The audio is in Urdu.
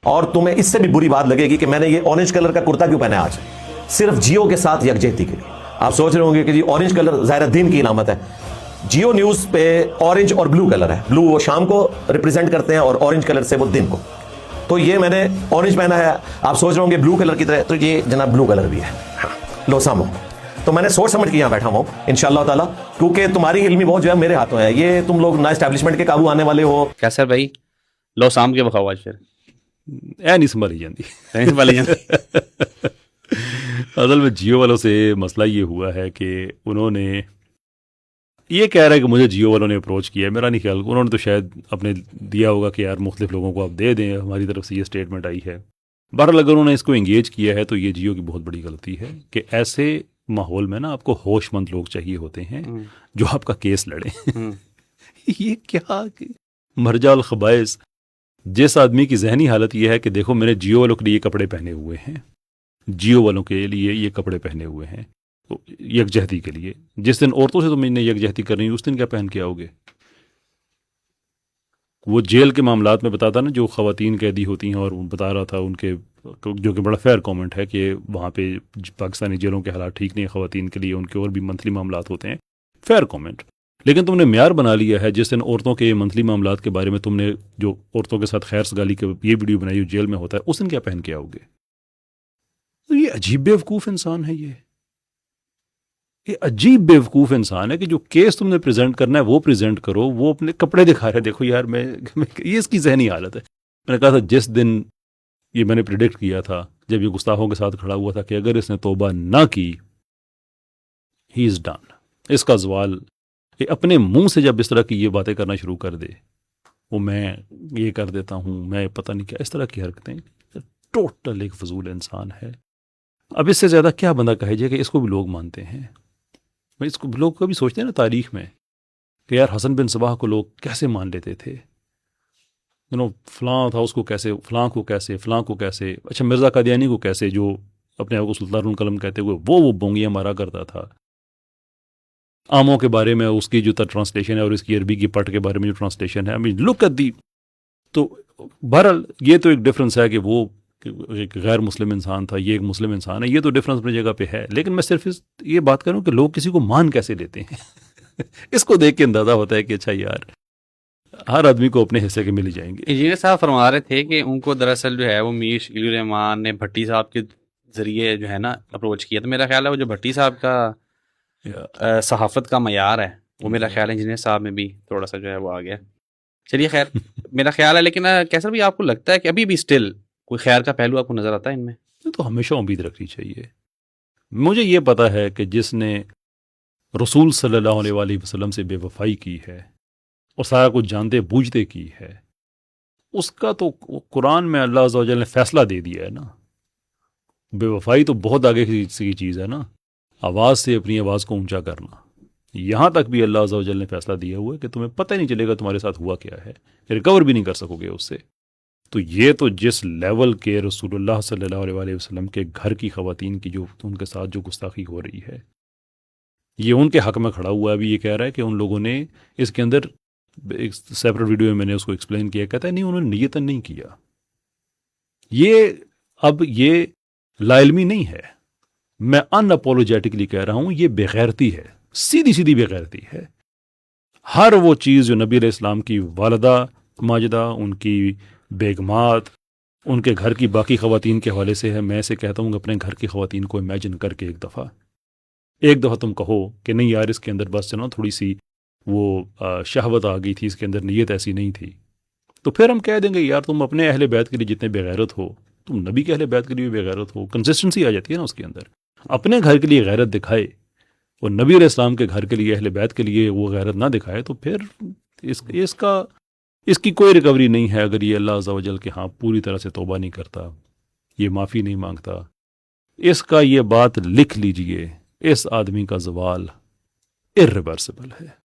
اور تمہیں اس سے بھی بری بات لگے گی کہ میں نے یہ اورنج کلر کا کرتا کیوں پہنا ہے آج، صرف جیو کے ساتھ یکجہتی کے لیے۔ آپ سوچ رہے ہوں گے کہ جی اورنج کلر ظاہر دین کی علامت ہے، جیو نیوز پہ اورنج اور بلو کلر ہے، بلو وہ شام کو ریپرزینٹ کرتے ہیں اور اورنج کلر سے وہ دن کو، تو یہ میں نے اورنج پہنا ہے، آپ سوچ رہے ہوں گے بلو کلر کی طرح، تو یہ جناب بلو کلر بھی ہے، لو سامو۔ تو میں نے سوچ سمجھ کے یہاں بیٹھا ہوں انشاءاللہ تعالیٰ، کیونکہ تمہاری علمی بہت جو ہے میرے ہاتھوں ہے، یہ تم لوگ نہ اسٹیبلشمنٹ کے قابو آنے والے ہو۔ کیا سر بھائی لو سام کے بخاؤ آج پھر نہیں سنبھالی جاتی والی جان اصل میں جیو والوں سے مسئلہ یہ ہوا ہے کہ انہوں نے یہ کہہ رہا ہے کہ مجھے جیو والوں نے اپروچ کیا ہے، میرا نہیں خیال، انہوں نے تو شاید اپنے دیا ہوگا کہ یار مختلف لوگوں کو آپ دے دیں، ہماری طرف سے یہ اسٹیٹمنٹ آئی ہے۔ بہرحال اگر انہوں نے اس کو انگیج کیا ہے تو یہ جیو کی بہت بڑی غلطی ہے کہ ایسے ماحول میں نا آپ کو ہوش مند لوگ چاہیے ہوتے ہیں جو آپ کا کیس لڑیں۔ یہ کیا مرجع الخبائث، جس آدمی کی ذہنی حالت یہ ہے کہ دیکھو میں نے جیو والوں کے لیے یہ کپڑے پہنے ہوئے ہیں، جیو والوں کے لیے یہ کپڑے پہنے ہوئے ہیں یکجہتی کے لیے، جس دن عورتوں سے تم نے یکجہتی کرنی اس دن کیا پہن کے آؤ گے؟ وہ جیل کے معاملات میں بتاتا نا، جو خواتین قیدی ہوتی ہیں، اور بتا رہا تھا ان کے، جو کہ بڑا فیئر کامنٹ ہے کہ وہاں پہ پاکستانی جیلوں کے حالات ٹھیک نہیں ہیں خواتین کے لیے، ان کے اور بھی منتھلی معاملات ہوتے ہیں، فیئر کامنٹ۔ لیکن تم نے معیار بنا لیا ہے، جس دن عورتوں کے منتھلی معاملات کے بارے میں تم نے جو عورتوں کے ساتھ خیر سگالی کے یہ ویڈیو بنائی جو جیل میں ہوتا ہے، اس دن کیا پہن کے آؤ گے؟ تو یہ عجیب بیوقوف انسان ہے، یہ عجیب بیوقوف انسان ہے کہ جو کیس تم نے پریزنٹ کرنا ہے وہ پریزنٹ کرو، وہ اپنے کپڑے دکھا رہے، دیکھو یار میں یہ اس کی ذہنی حالت ہے۔ میں نے کہا تھا جس دن یہ میں نے پریڈکٹ کیا تھا، جب یہ گستاخوں کے ساتھ کھڑا ہوا تھا، کہ اگر اس نے توبہ نہ کی ہی از ڈن، اس کا زوال، اپنے منہ سے جب اس طرح کی یہ باتیں کرنا شروع کر دے، وہ میں یہ کر دیتا ہوں، میں پتہ نہیں کیا، اس طرح کی حرکتیں، ٹوٹل ایک فضول انسان ہے۔ اب اس سے زیادہ کیا بندہ کہے جائے کہ اس کو بھی لوگ مانتے ہیں؟ اس کو لوگ کبھی سوچتے ہیں نا تاریخ میں کہ یار حسن بن صباح کو لوگ کیسے مان لیتے تھے، فلاں تھا اس کو کیسے، فلاں کو کیسے، فلاں کو کیسے، اچھا مرزا قادیانی کو کیسے، جو اپنے آپ کو سلطان القلم کہتے ہوئے وہ بونگیاں مارا کرتا تھا۔ آموں کے بارے میں اس کی جو ٹرانسلیشن ہے اور اس کی عربی کی پٹ کے بارے میں جو ٹرانسلیشن ہے، لک ایٹ دی، تو بہرحال یہ تو ایک ڈفرنس ہے کہ وہ ایک غیر مسلم انسان تھا، یہ ایک مسلم انسان ہے، یہ تو ڈفرنس اپنی جگہ پہ ہے، لیکن میں صرف یہ بات کروں کہ لوگ کسی کو مان کیسے لیتے ہیں اس کو دیکھ کے اندازہ ہوتا ہے کہ اچھا یار ہر آدمی کو اپنے حصے کے مل ہی جائیں گے۔ انجینئر صاحب فرما رہے تھے کہ ان کو دراصل جو ہے وہ میر شکیل الرحمان نے بھٹی صاحب کے ذریعے جو ہے نا اپروچ کیا، تو میرا خیال ہے وہ جو بھٹی صاحب کا صحافت کا معیار ہے وہ میرا خیال ہے انجینئر صاحب میں بھی تھوڑا سا جو ہے وہ آ گیا۔ چلیے خیر میرا خیال ہے، لیکن کیسر بھی آپ کو لگتا ہے کہ ابھی بھی اسٹل کوئی خیر کا پہلو آپ کو نظر آتا ہے ان میں؟ تو ہمیشہ امید رکھنی چاہیے۔ مجھے یہ پتا ہے کہ جس نے رسول صلی اللہ علیہ وآلہ وسلم سے بے وفائی کی ہے اور سارا کچھ جانتے بوجھتے کی ہے، اس کا تو قرآن میں اللہ عز و جل نے فیصلہ دے دیا ہے نا۔ بے وفائی تو بہت آگے کی چیز ہے نا، آواز سے اپنی آواز کو اونچا کرنا، یہاں تک بھی اللہ عز و جل نے فیصلہ دیا ہوا ہے کہ تمہیں پتہ ہی نہیں چلے گا تمہارے ساتھ ہوا کیا ہے، ریکور بھی نہیں کر سکو گے اس سے۔ تو یہ تو جس لیول کے رسول اللہ صلی اللہ علیہ وآلہ وسلم کے گھر کی خواتین کی جو ان کے ساتھ جو گستاخی ہو رہی ہے، یہ ان کے حق میں کھڑا ہوا ہے۔ ابھی یہ کہہ رہا ہے کہ ان لوگوں نے اس کے اندر ایک سیپریٹ ویڈیو میں نے اس کو ایکسپلین کیا، کہتا ہے نہیں انہوں نے نیتاً نہیں کیا، یہ لا علمی نہیں ہے، میں ان اپولوجیٹکلی کہہ رہا ہوں، یہ بے غیرتی ہے، سیدھی بے غیرتی ہے۔ ہر وہ چیز جو نبی علیہ السلام کی والدہ ماجدہ، ان کی بیگمات، ان کے گھر کی باقی خواتین کے حوالے سے ہے، میں اسے کہتا ہوں کہ اپنے گھر کی خواتین کو امیجن کر کے ایک دفعہ تم کہو کہ نہیں یار اس کے اندر بس تھوڑی سی وہ شہوت آ گئی تھی، اس کے اندر نیت ایسی نہیں تھی، تو پھر ہم کہہ دیں گے یار تم اپنے اہل بیت کے لیے جتنے بے غیرت ہو، تم نبی کے اہل بیت کے لیے بھی بے غیرت ہو، کنسسٹنسی آ جاتی ہے نا اس کے اندر۔ اپنے گھر کے لیے غیرت دکھائے اور نبی علیہ السلام کے گھر کے لیے اہل بیت کے لیے وہ غیرت نہ دکھائے، تو پھر اس کی کوئی ریکوری نہیں ہے اگر یہ اللہ عز و جل کے ہاں پوری طرح سے توبہ نہیں کرتا، یہ معافی نہیں مانگتا۔ اس کا یہ بات لکھ لیجئے، اس آدمی کا زوال irreversible ہے۔